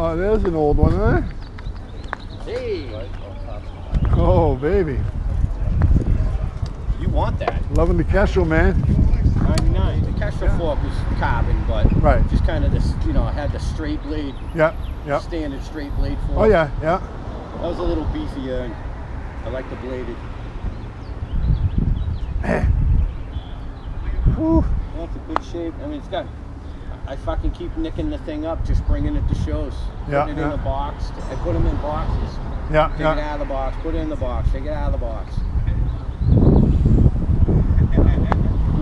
Oh, there's an old one, huh? Hey. Oh, baby. You want that. Loving the Kestrel, man. 99. The Kestrel fork was carbon, but Right. just kind of this, you know, it had the straight blade. Yeah, yeah. Standard straight blade fork. Oh, yeah, yeah. That was a little beefier, and I like the bladed. Whew. That's a good shape. I mean, it's got. I fucking keep nicking the thing up, just bringing it to shows. Yeah, Putting it in a box. I put them in boxes. Yeah, Take yeah. it out of the box. Put it in the box. Take it out of the box.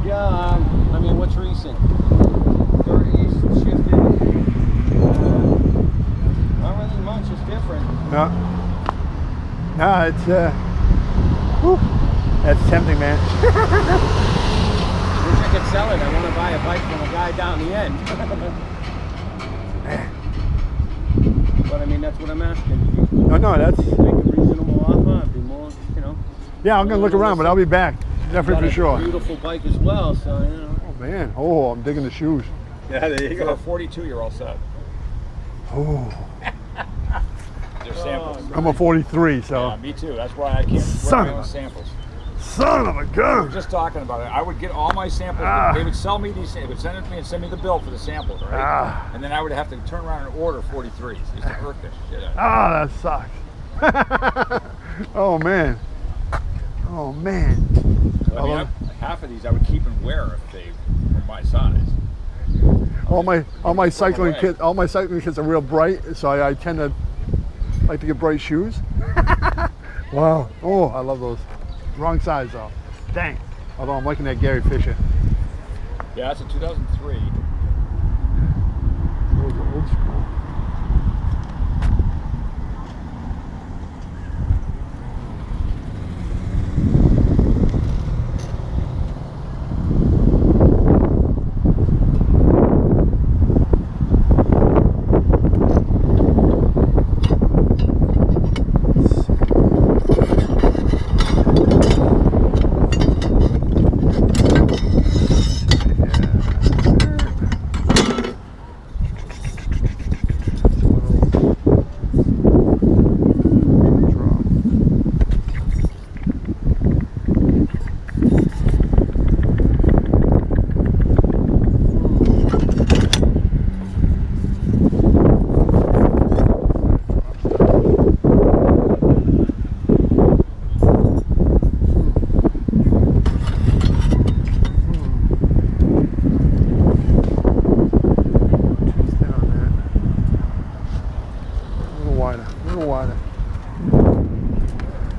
Yeah. I mean, what's recent? 30s shifted. Not really much. It's different. Yeah. No, it's whew. That's tempting, man. Wish I could sell it. I want to buy a bike from a guy down the end. But I mean, that's what I'm asking. No, that's. Make a reasonable offer. I'd be more, you know. Yeah, I'm gonna look around, but I'll be back. Definitely for sure. Beautiful bike as well, so you know. Oh man, oh, I'm digging the shoes. Yeah, there you go. For a 42, you're all set. Oh. They're samples. I'm a 43, so. Yeah, me too. That's why I can't Son wear my of own a- samples. Son of a We were gun! just talking about it. I would get all my samples. They would sell me these. They would send it to me and send me the bill for the samples, right? And then I would have to turn around and order 43s. Used to irk the shit out of me. Ah, that sucks. Oh man. Oh man. I mean, half of these I would keep and wear if they were my size. All my cycling kits are real bright, so I tend to like to get bright shoes. Wow. Oh, I love those. Wrong size though. Dang. Although I'm liking that Gary Fisher. Yeah, it's a 2003. Those are old school.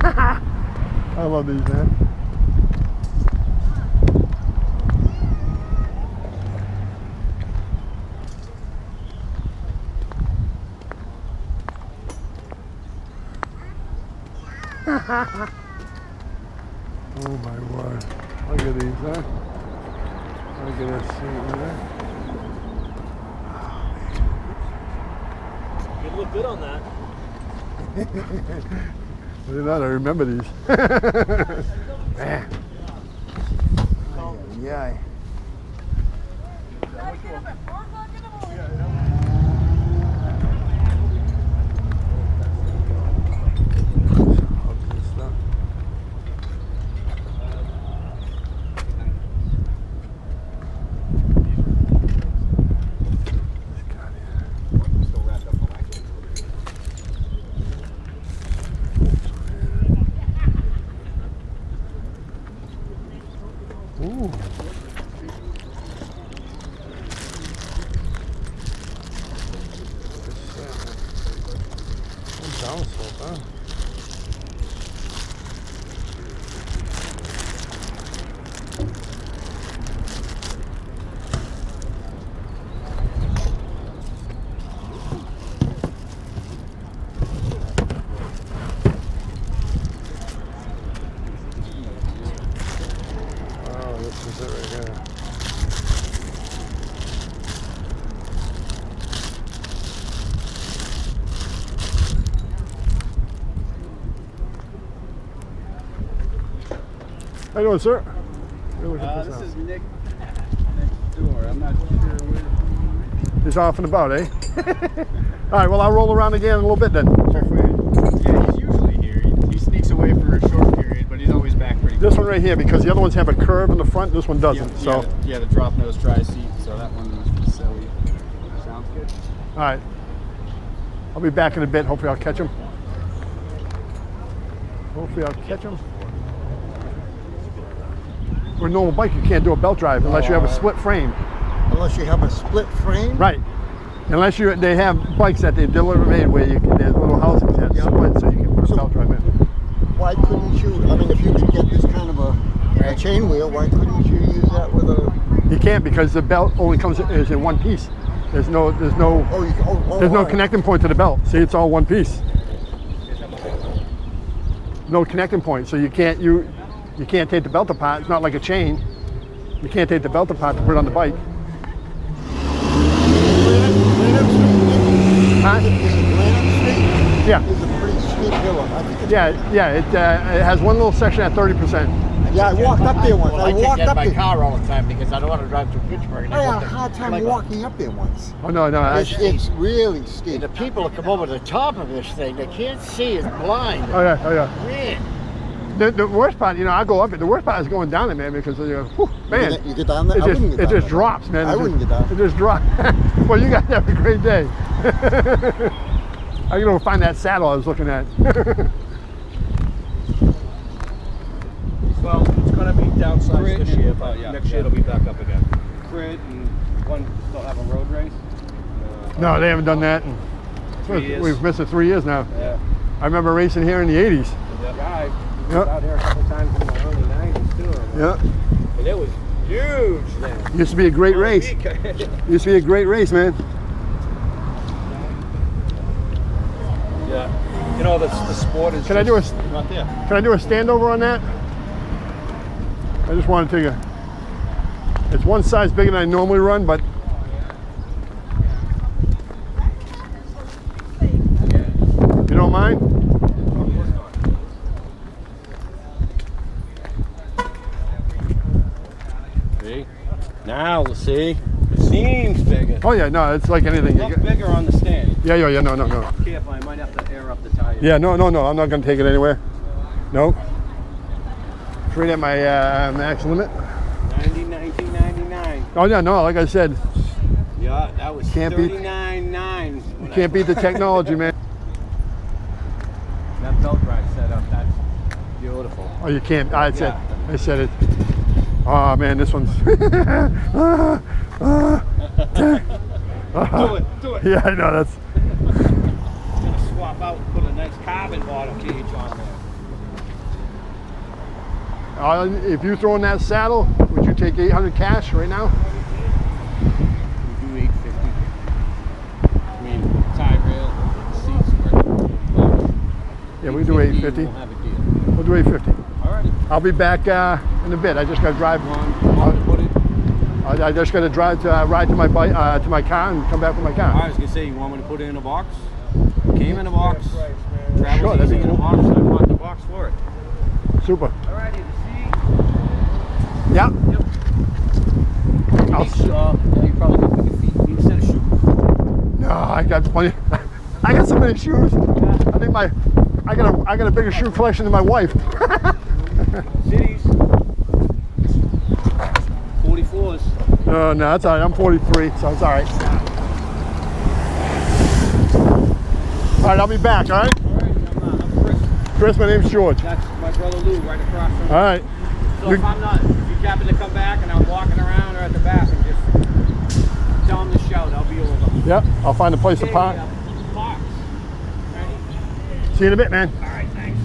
I love these, man. Oh my word. Look at these, huh? Look at this seat, man. You look good on that. Look at that, I remember these. Man. Yeah. Ooh. Downslope, huh? Wow, this is it right here. How you doing, sir? This is Nick next door. I'm not sure where. He's off and about, eh? All right, well, I'll roll around again in a little bit then. Yeah, he's usually here. He sneaks away for a short period, but he's always back pretty quick. This one right here, because the other ones have a curve in the front, this one doesn't. Yeah, the drop nose tri-seat, so that one was silly. Sounds good. All right. I'll be back in a bit. Hopefully I'll catch him. Hopefully I'll catch him. With a normal bike, you can't do a belt drive unless you have a split frame. Unless you have a split frame? Right. Unless they have bikes that they deliver made where you can, there's little housings that split so you can put a belt drive in. Why couldn't you, I mean, if you could get this kind of a chain wheel, why couldn't you use that with a... You can't, because the belt only is in one piece. There's no connecting point to the belt. See, it's all one piece. No connecting point, so you can't take the belt apart. It's not like a chain. You can't take the belt apart to put it on the bike. Huh? Yeah. It's a pretty steep hill. I think it's It has one little section at 30%. Yeah, I walked up there once. Well, I take that by car all the time because I don't want to drive through Fitchburg. And I had a hard time walking up there once. Oh no, It's really steep. And the people that come over the top of this thing, they can't see, it's blind. Oh yeah. Man. The worst part, I go up it. The worst part is going down it, man, because man, You get down there? it just drops, man. I wouldn't get down. It just drops. Well, you guys have a great day. I'm gonna find that saddle I was looking at. Well, it's going to be downsized this year, but yeah, next year it'll be back up again. Crit and one still have a road race. No, they haven't done that. 3 years. We've missed it 3 years now. Yeah. I remember racing here in the 80s. Yeah, I was out here a couple times in the early 90s too. Yeah. And it was huge then. Used to be a great race. Used to be a great race, man. Yeah. You know, the sport is Can I do a not there. Can I do a standover on that? I just want to take it's one size bigger than I normally run, but you don't mind? See? Now, see? It seems bigger. Oh yeah, no, it's like anything. It looks bigger on the stand. Yeah, no. Careful, I might have to air up the tires. Yeah, no, I'm not going to take it anywhere. Nope. Straight at my max limit. 1999. Oh yeah, no, like I said, Yeah, that was Can't beat- 39.9. you can't beat the technology, man. That belt drive setup, that's beautiful. Oh, you can't. I said it. Oh man, this one's. Do it. Yeah, I know that's. I'm gonna swap out and put a nice carbon bottle cage on there. If you throw in that saddle, would you take 800 cash right now? We do 850. I mean, tie rail, seats. Yeah, we do 850. We'll have a deal. We'll do 850. Alrighty. I'll be back in a bit. I just got to drive. Put it. I just got to drive to ride to my bike to my car and come back with my car. I was gonna say, you want me to put it in a box? Came in a box. Travels Sure, that'd be easy in a cool. box. I bought the box for it. Super. Alrighty, the Yeah. seat. Yeah, you probably got bigger feet. You need a set of shoes. No, I got plenty. I got so many shoes. I think I got a bigger shoe collection than my wife. Cities. 44s. No, that's all right. I'm 43, so it's all right. All right, I'll be back. All right. I'm Chris. Chris, my name's George. That's my brother Lou right across from me. All right. So if you happen to come back and I'm walking around or at the back and just tell him to shout, I'll be over. Yep. I'll find a place to park. Box. Ready? See you in a bit, man. All right, thanks.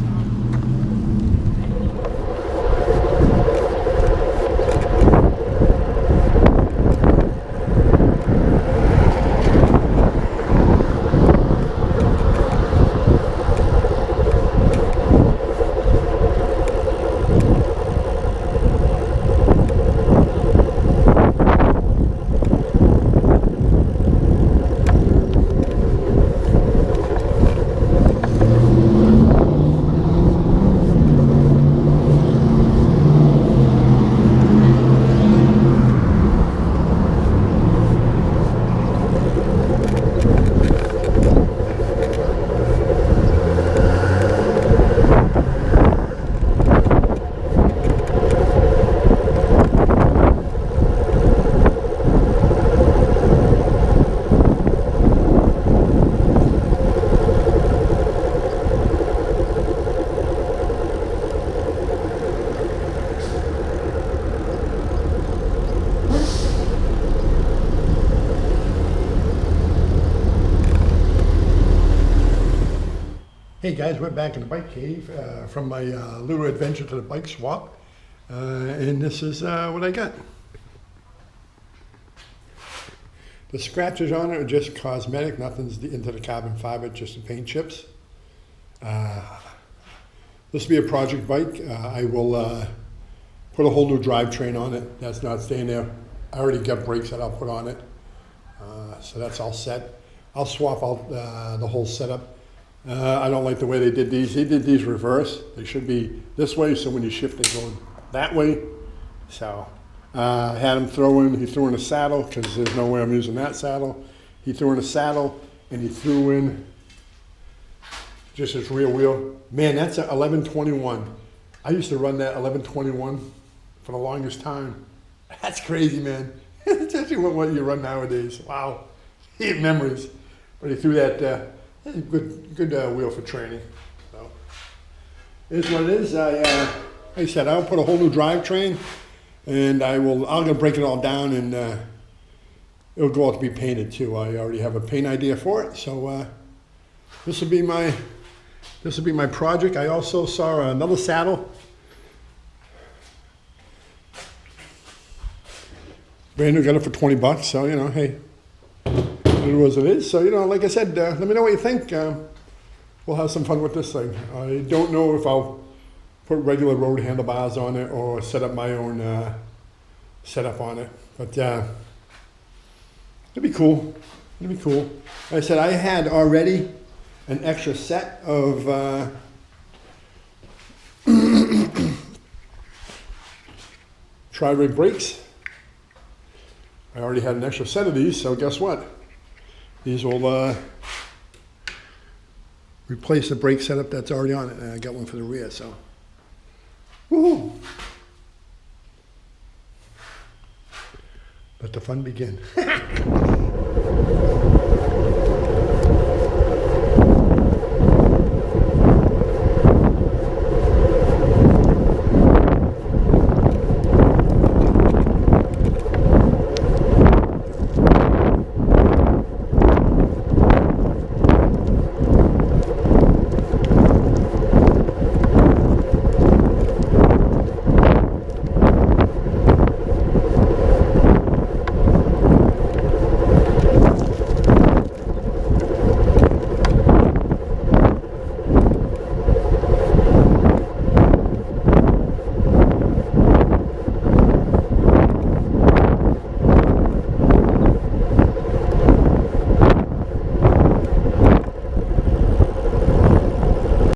Hey guys, we're back in the bike cave from my little adventure to the bike swap, and this is what I got. The scratches on it are just cosmetic, nothing's into the carbon fiber, just the paint chips. This will be a project bike. I will put a whole new drivetrain on it. That's not staying there. I already got brakes that I'll put on it, so that's all set. I'll swap out the whole setup. I don't like the way they did these. He did these reverse. They should be this way, so when you shift, they go that way. So I had him he threw in a saddle, because there's no way I'm using that saddle. He threw in a saddle, and he threw in just his rear wheel. Man, that's an 1121. I used to run that 1121 for the longest time. That's crazy, man. It's actually what you run nowadays. Wow. Memories. But he threw that good wheel for training. So it is what it is. Like I said, I'll put a whole new drivetrain, and I'm gonna break it all down, and it'll go out to be painted too. I already have a paint idea for it, so this will be my project. I also saw another saddle, brand new, got it for 20 bucks. So you know, hey, it was it is. So you know, like I said, let me know what you think. We'll have some fun with this thing. I don't know if I'll put regular road handlebars on it or set up my own setup on it, but it'd be cool. It'd be cool. Like I said, I had already an extra set of tri-rig brakes. I already had an extra set of these, so guess what? These will replace the brake setup that's already on it, and I got one for the rear, so woohoo! Let the fun begin.